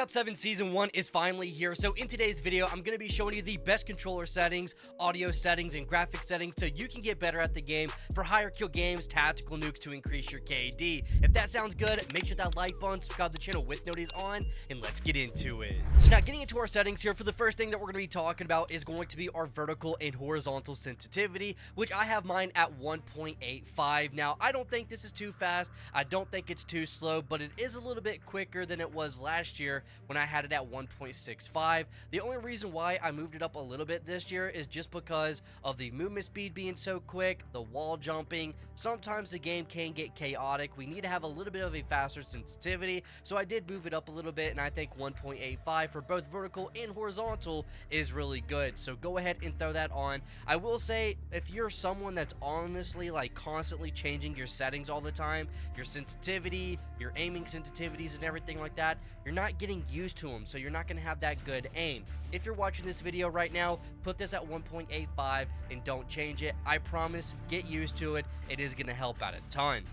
Ops 7 Season 1 is finally here, so in today's video, I'm going to be showing you the best controller settings, audio settings, and graphic settings so you can get better at the game for higher kill games, tactical nukes to increase your KD. If that sounds good, make sure that like button, subscribe to the channel with notice on, and let's get into it. So now getting into our settings here, for the first thing that we're going to be talking about is going to be our vertical and horizontal sensitivity, which I have mine at 1.85. Now, I don't think this is too fast, I don't think it's too slow, but it is a little bit quicker than it was last year when I had it at 1.65. The only reason why I moved it up a little bit this year is just because of the movement speed being so quick, the wall jumping. Sometimes the game can get chaotic. We need to have a little bit of a faster sensitivity, so I did move it up a little bit, and I think 1.85 for both vertical and horizontal is really good, so go ahead and throw that on. I will say, if you're someone that's honestly like constantly changing your settings all the time, your sensitivity, your aiming sensitivities and everything like that, you're not getting used to them, so you're not going to have that good aim. If you're watching this video right now, put this at 1.85 and don't change it. I promise, get used to it. It is going to help out a ton.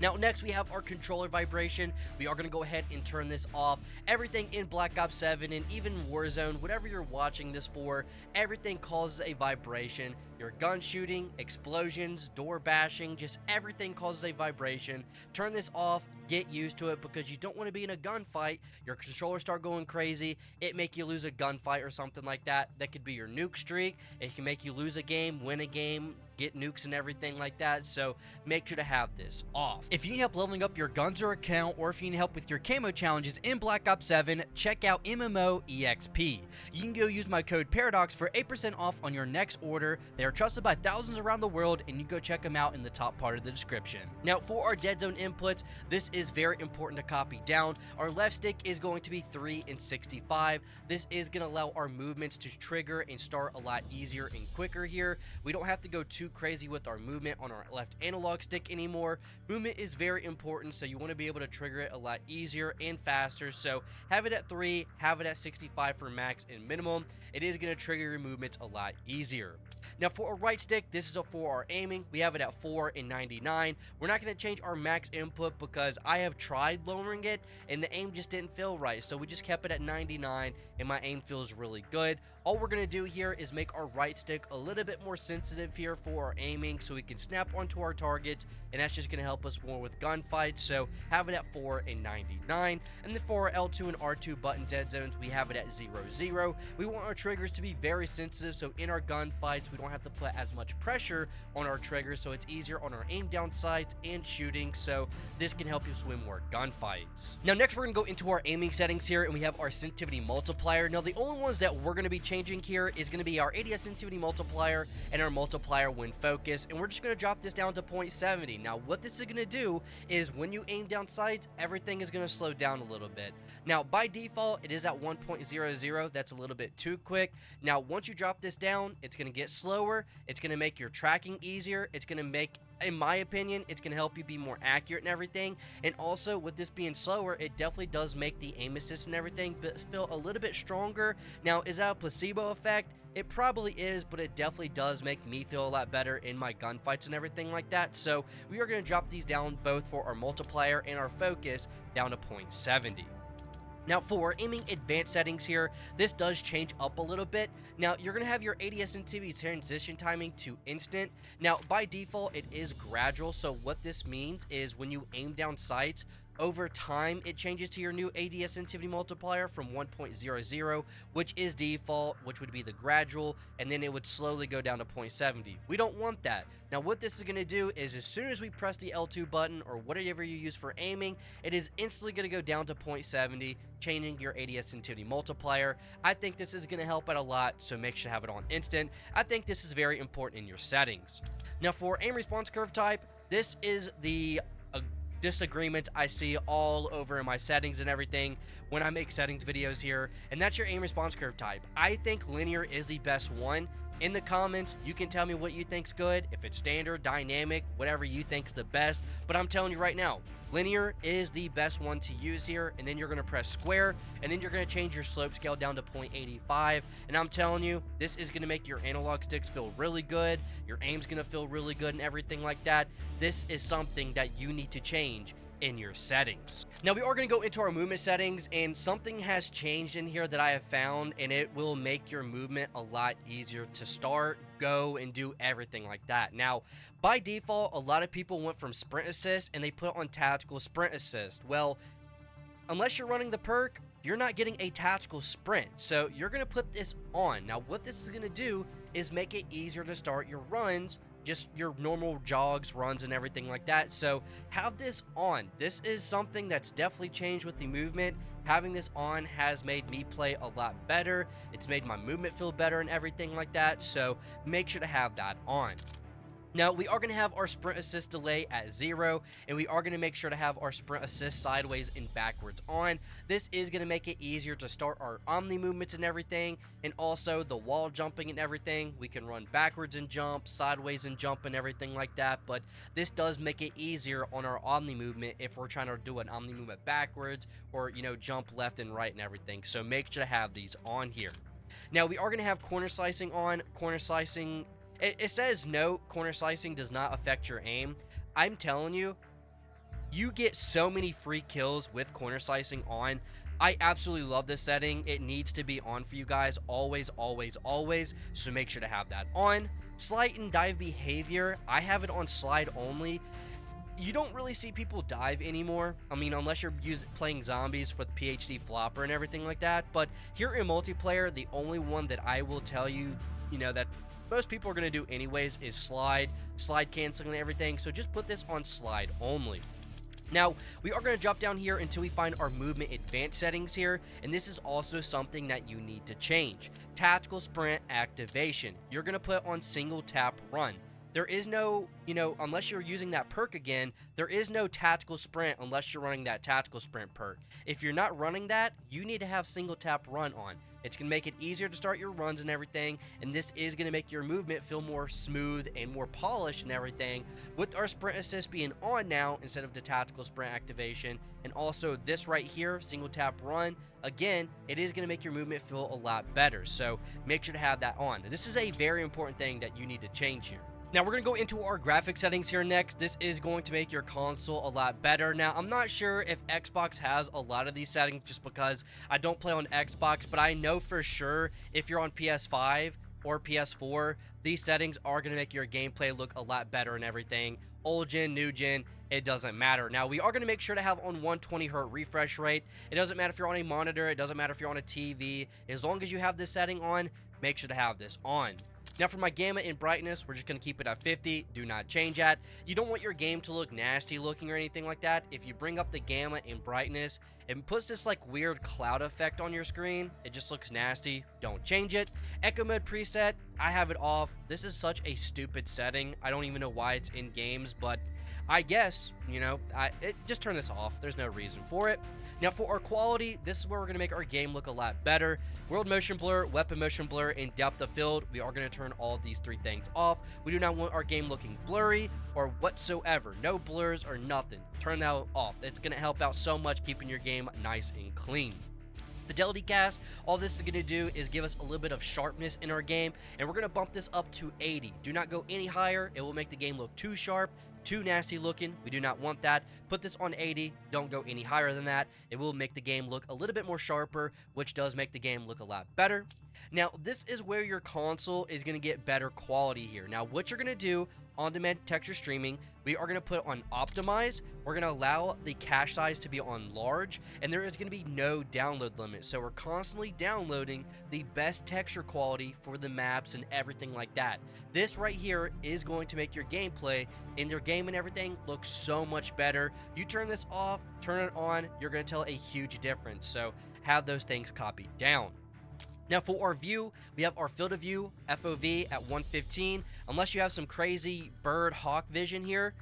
Now, next we have our controller vibration. We are going to go ahead and turn this off. Everything in Black Ops 7 and even Warzone, whatever you're watching this for, everything causes a vibration. Your gun shooting, explosions, door bashing, just everything causes a vibration. Turn this off. Get used to it, because you don't want to be in a gunfight, your controller start going crazy, it make you lose a gunfight or something like that. That could be your nuke streak. It can make you lose a game, win a game, get nukes and everything like that, so make sure to have this off. If you need help leveling up your guns or account, or if you need help with your camo challenges in Black Ops 7, check out MMO EXP. You can go use my code Paradox for 8% off on your next order. They are trusted by thousands around the world, and you go check them out in the top part of the description. Now, for our Deadzone inputs, this is very important to copy down. Our left stick is going to be 3 and 65. This is going to allow our movements to trigger and start a lot easier and quicker here. We don't have to go too crazy with our movement on our left analog stick anymore. Movement is very important, so you want to be able to trigger it a lot easier and faster. So have it at 3, have it at 65 for max and minimum. It is going to trigger your movements a lot easier. Now, for our right stick, this is for our aiming. We have it at 4 and 99. We're not going to change our max input because I have tried lowering it and the aim just didn't feel right, so we just kept it at 99 and my aim feels really good. All we're going to do here is make our right stick a little bit more sensitive here for our aiming, so we can snap onto our targets, and that's just going to help us more with gunfights. So have it at 4 and 99. And then for our L2 and R2 button dead zones, we have it at 0, 0. We want our triggers to be very sensitive, so in our gunfights we don't have to put as much pressure on our triggers, so it's easier on our aim down sights and shooting, so this can help you win more gunfights. Now, next we're going to go into our aiming settings here, and we have our sensitivity multiplier. Now, the only ones that we're going to be changing here is going to be our ADS sensitivity multiplier and our multiplier when focused, and we're just going to drop this down to 0.70. Now, what this is going to do is when you aim down sights, everything is going to slow down a little bit. Now, by default, it is at 1.00. That's a little bit too quick. Now, once you drop this down, it's going to get slower. It's going to make your tracking easier. It's going to make, in my opinion, it's going to help you be more accurate and everything. And also, with this being slower, it definitely does make the aim assist and everything feel a little bit stronger. Now, is that a placebo effect? It probably is, but it definitely does make me feel a lot better in my gunfights and everything like that. So we are going to drop these down both for our multiplier and our focus down to 0.70. Now, for our aiming advanced settings here, this does change up a little bit. Now, you're going to have your ADS sensitivity transition timing to instant. Now, by default, it is gradual, so what this means is when you aim down sights, over time, it changes to your new ADS sensitivity multiplier from 1.00, which is default, which would be the gradual, and then it would slowly go down to 0.70. We don't want that. Now, what this is going to do is as soon as we press the L2 button or whatever you use for aiming, it is instantly going to go down to 0.70, changing your ADS sensitivity multiplier. I think this is going to help out a lot, so make sure to have it on instant. I think this is very important in your settings. Now, for aim response curve type, this is the disagreement I see all over in my settings and everything when I make settings videos here, and that's your aim response curve type. I think linear is the best one. In the comments, you can tell me what you think's good, if it's standard, dynamic, whatever you think's the best, but I'm telling you right now, linear is the best one to use here. And then you're going to press square, and then you're going to change your slope scale down to 0.85, and I'm telling you, this is going to make your analog sticks feel really good, your aim's going to feel really good and everything like that. This is something that you need to change in your settings. Now we are going to go into our movement settings, and something has changed in here that I have found, and it will make your movement a lot easier to start, go, and do everything like that. Now by default, a lot of people went from sprint assist and they put on tactical sprint assist. Well, unless you're running the perk, you're not getting a tactical sprint, so you're going to put this on. Now what this is going to do is make it easier to start your runs, just your normal jogs, runs, and everything like that. So have this on. This is something that's definitely changed with the movement. Having this on has made me play a lot better. It's made my movement feel better and everything like that, so make sure to have that on. Now, we are going to have our sprint assist delay at 0, and we are going to make sure to have our sprint assist sideways and backwards on. This is going to make it easier to start our omni movements and everything, and also the wall jumping and everything. We can run backwards and jump, sideways and jump, and everything like that, but this does make it easier on our omni movement if we're trying to do an omni movement backwards or, you know, jump left and right and everything. So make sure to have these on here. Now, we are going to have corner slicing on. Corner slicing, it says no, corner slicing does not affect your aim. I'm telling you, you get so many free kills with corner slicing on. I absolutely love this setting. It needs to be on for you guys always, always, always. So make sure to have that on. Slide and dive behavior, I have it on slide only. You don't really see people dive anymore. I mean, unless you're playing zombies with PhD flopper and everything like that. But here in multiplayer, the only one that I will tell you, you know, that most people are going to do anyways is slide canceling and everything. So just put this on slide only. Now, we are going to drop down here until we find our movement advanced settings here, and this is also something that you need to change. Tactical sprint activation. You're going to put on single tap run. There is no, you know, unless you're using that perk again, there is no tactical sprint unless you're running that tactical sprint perk. If you're not running that, you need to have single tap run on. It's going to make it easier to start your runs and everything, and this is going to make your movement feel more smooth and more polished and everything, with our sprint assist being on now instead of the tactical sprint activation. And also this right here, single tap run, again, it is going to make your movement feel a lot better, so make sure to have that on. This is a very important thing that you need to change here. Now, we're going to go into our graphic settings here next. This is going to make your console a lot better. Now, I'm not sure if Xbox has a lot of these settings just because I don't play on Xbox, but I know for sure if you're on PS5 or PS4, these settings are going to make your gameplay look a lot better and everything. Old gen, new gen, it doesn't matter. Now, we are going to make sure to have on 120Hz refresh rate. It doesn't matter if you're on a monitor. It doesn't matter if you're on a TV. As long as you have this setting on, make sure to have this on. Now for my gamma and brightness, we're just going to keep it at 50. Do not change that. You don't want your game to look nasty looking or anything like that. If you bring up the gamma and brightness, it puts this like weird cloud effect on your screen. It just looks nasty. Don't change it. Echo mode preset, I have it off. This is such a stupid setting. I don't even know why it's in games, but I guess, you know, just turn this off. There's no reason for it. Now for our quality, this is where we're going to make our game look a lot better. World motion blur, weapon motion blur, and depth of field, we are going to turn all of these three things off. We do not want our game looking blurry or whatsoever. No blurs or nothing. Turn that off. It's going to help out so much keeping your game nice and clean. Fidelity cast, all this is going to do is give us a little bit of sharpness in our game, and we're going to bump this up to 80. Do not go any higher. It will make the game look too sharp, too nasty looking. We do not want that. Put this on 80. Don't go any higher than that. It will make the game look a little bit more sharper, which does make the game look a lot better. Now, this is where your console is going to get better quality here. Now, what you're going to do, on-demand texture streaming, we are going to put on optimize. We're going to allow the cache size to be on large, and there is going to be no download limit. So we're constantly downloading the best texture quality for the maps and everything like that. This right here is going to make your gameplay and your game and everything look so much better. You turn this off, turn it on, you're going to tell a huge difference. So have those things copied down. Now for our view, we have our field of view, FOV at 115. Unless you have some crazy bird hawk vision here,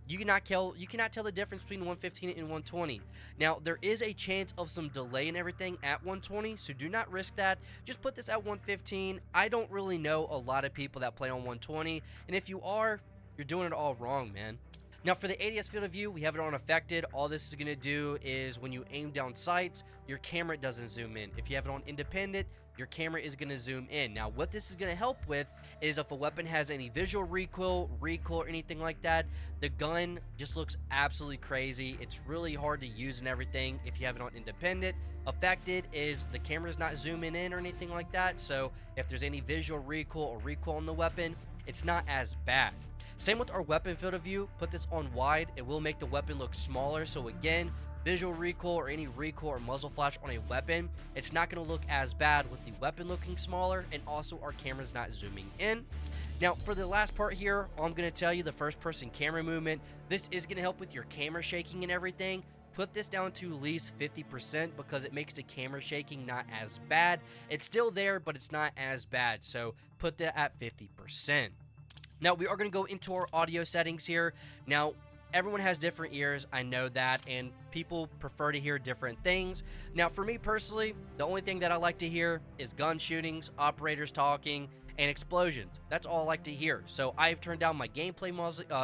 you cannot tell the difference between 115 and 120. Now there is a chance of some delay and everything at 120, so do not risk that. Just put this at 115. I don't really know a lot of people that play on 120, and if you are, you're doing it all wrong, man. Now for the ADS field of view, we have it on affected. All this is going to do is when you aim down sights, your camera doesn't zoom in. If you have it on independent, your camera is going to zoom in. Now what this is going to help with is if a weapon has any visual recoil, or anything like that, the gun just looks absolutely crazy. It's really hard to use and everything if you have it on independent. Affected is the camera's not zooming in or anything like that, so if there's any visual recoil on the weapon, it's not as bad. Same with our weapon field of view. Put this on wide, it will make the weapon look smaller. So again, visual recoil or any recoil or muzzle flash on a weapon, it's not going to look as bad with the weapon looking smaller, and also our camera's not zooming in. Now for the last part here, I'm going to tell you the first person camera movement. This is going to help with your camera shaking and everything. Put this down to at least 50% because it makes the camera shaking not as bad. It's still there, but it's not as bad, so put that at 50%. Now we are going to go into our audio settings here. Now everyone has different ears, I know that, and people prefer to hear different things. Now for me personally, the only thing that I like to hear is gun shootings, operators talking, and explosions. That's all I like to hear. So I've turned down my gameplay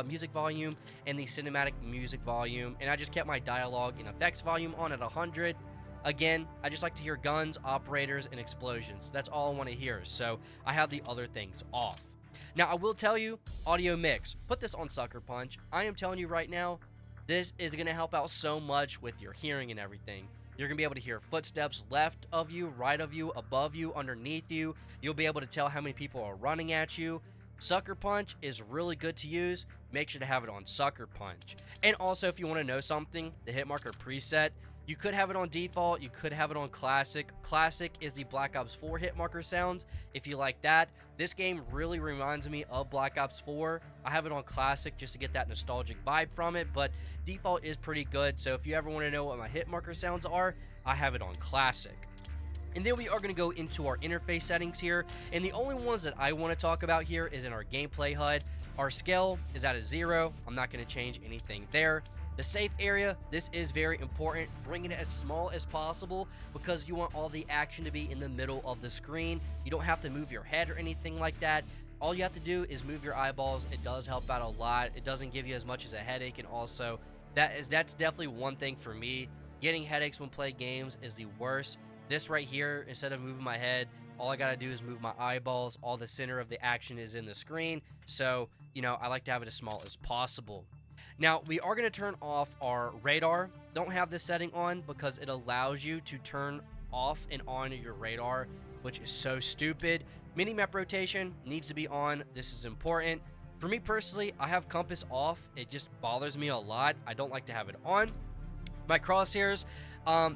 music volume and the cinematic music volume, and I just kept my dialogue and effects volume on at 100. Again, I just like to hear guns, operators, and explosions. That's all I want to hear, so I have the other things off. Now I will tell you, audio mix, put this on Sucker Punch. I am telling you right now, this is going to help out so much with your hearing and everything. You're going to be able to hear footsteps left of you, right of you, above you, underneath you. You'll be able to tell how many people are running at you. Sucker Punch is really good to use. Make sure to have it on Sucker Punch. And also, if you want to know something, the hit marker preset, you could have it on default, you could have it on classic. Classic is the Black Ops 4 hit marker sounds, if you like that. This game really reminds me of Black Ops 4. I have it on classic just to get that nostalgic vibe from it, but default is pretty good. So if you ever want to know what my hit marker sounds are, I have it on classic. And then we are going to go into our interface settings here, and the only ones that I want to talk about here is in our gameplay HUD. Our scale is at a 0. I'm not going to change anything there. The safe area, this is very important. Bring it as small as possible because you want all the action to be in the middle of the screen. You don't have to move your head or anything like that. All you have to do is move your eyeballs. It does help out a lot. It doesn't give you as much as a headache, and also that's definitely one thing for me. Getting headaches when playing games is the worst. This right here, instead of moving my head, all I gotta do is move my eyeballs. All the center of the action is in the screen, so I like to have it as small as possible. Now we are going to turn off our radar. Don't have this setting on because it allows you to turn off and on your radar, which is so stupid. Mini-map rotation needs to be on. This is important. For me personally, I have compass off. It just bothers me a lot. I don't like to have it on. My crosshairs,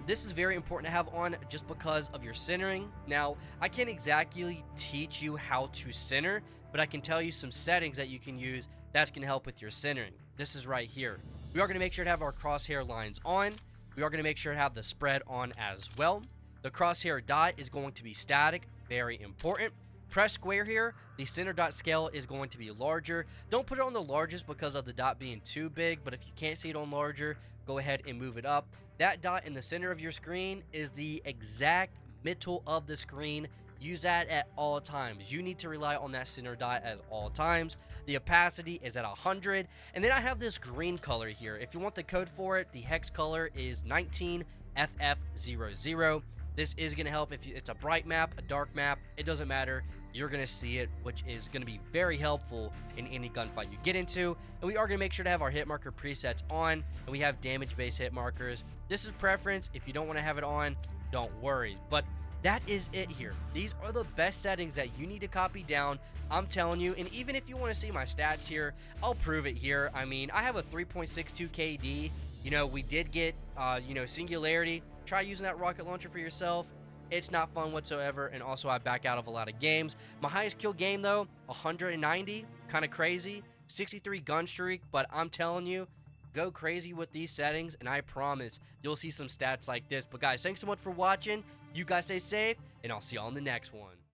this is very important to have on just because of your centering. Now, I can't exactly teach you how to center, but I can tell you some settings that you can use that's going to help with your centering. This is right here. We are going to make sure to have our crosshair lines on. We are going to make sure to have the spread on as well. The crosshair dot is going to be static, very important. Press square here. The center dot scale is going to be larger. Don't put it on the largest because of the dot being too big, but if you can't see it on larger, go ahead and move it up. That dot in the center of your screen is the exact middle of the screen. Use that at all times. You need to rely on that center dot at all times. The opacity is at 100. And then I have this green color here. If you want the code for it, the hex color is 19FF00. This is going to help if it's a bright map, a dark map. It doesn't matter. You're going to see it, which is going to be very helpful in any gunfight you get into. And we are going to make sure to have our hit marker presets on, and we have damage-based hit markers. This is preference. If you don't want to have it on, don't worry. But that is it here. These are the best settings that you need to copy down. I'm telling you, and even if you want to see my stats here, I'll prove it here. I mean, I have a 3.62 KD. We did get, Singularity. Try using that rocket launcher for yourself. It's not fun whatsoever, and also I back out of a lot of games. My highest kill game, though, 190. Kind of crazy. 63 gun streak, but I'm telling you, go crazy with these settings, and I promise you'll see some stats like this. But guys, thanks so much for watching. You guys stay safe, and I'll see you on the next one.